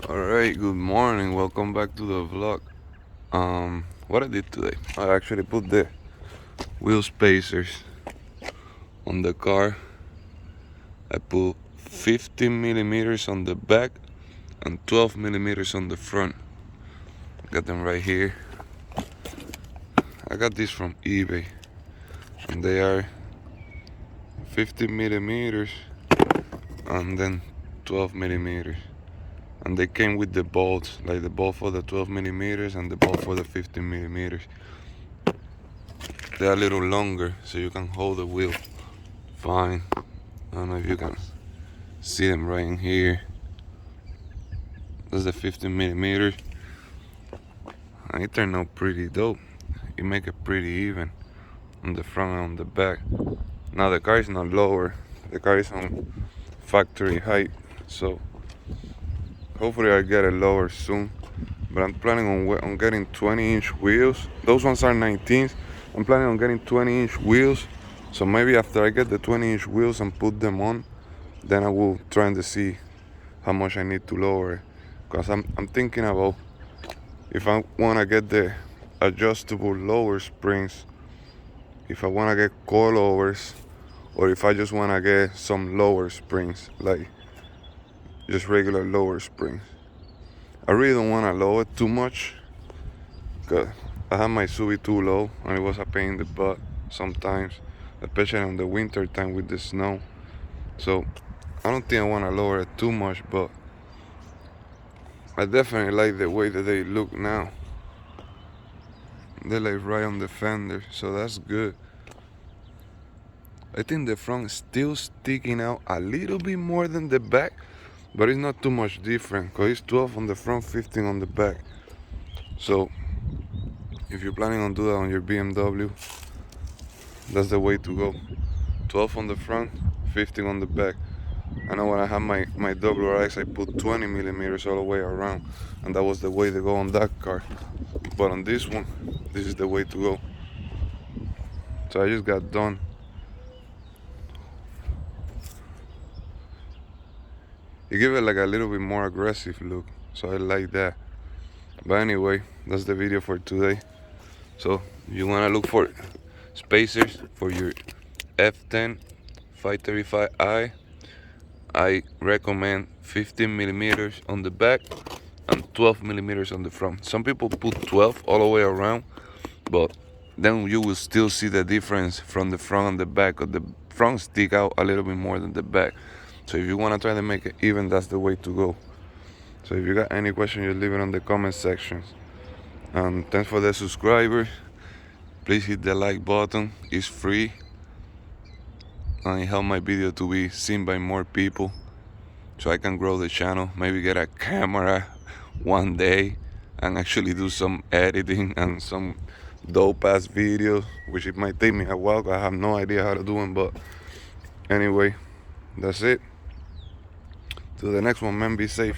Alright, good morning. Welcome back to the vlog. What I did today, I actually put the wheel spacers on the car. I put 15 millimeters on the back and 12 millimeters on the front. Got them right here. I got these from eBay, and they are 15 millimeters and then 12 millimeters. And they came with the bolts, like the bolt for the 12 millimeters and the bolt for the 15 millimeters. They're a little longer, so you can hold the wheel fine. I don't know if you can see them right in here. That's the 15 millimeters. And it turned out pretty dope. You make it pretty even on the front and on the back. Now the car is not lower. The car is on factory height, so hopefully I get it lower soon. But I'm planning on getting 20-inch wheels. Those ones are 19s. I'm planning on getting 20-inch wheels. So maybe after I get the 20-inch wheels and put them on, then I will try to see how much I need to lower it. Because I'm thinking about if I want to get the adjustable lower springs, if I want to get coilovers, or if I just want to get some lower springs, like just regular lower springs. I really don't want to lower it too much, because I have my Subi too low and it was a pain in the butt sometimes, especially in the winter time with the snow. So I don't think I want to lower it too much, but I definitely like the way that they look now. They're like right on the fender, so that's good. I think the front is still sticking out a little bit more than the back, but it's not too much different, because it's 12 on the front, 15 on the back. So if you're planning on doing that on your BMW, that's the way to go. 12 on the front, 15 on the back. I know when I had my WRX, I put 20 millimeters all the way around, and that was the way to go on that car. But on this one, this is the way to go. So I just got done. You give it like a little bit more aggressive look, so I like that. But anyway, that's the video for today. So if you wanna look for spacers for your F10 535i, I recommend 15 millimeters on the back and 12 millimeters on the front. Some people put 12 all the way around, but then you will still see the difference from the front and the back, or the front stick out a little bit more than the back. So if you want to try to make it even, that's the way to go. So if you got any questions, just leave it on the comment sections. And thanks for the subscribers. Please hit the like button, it's free, and it helps my video to be seen by more people, so I can grow the channel, maybe get a camera one day and actually do some editing and some dope ass videos, which it might take me a while, I have no idea how to do them. But anyway, that's it. Till the next one, man, be safe,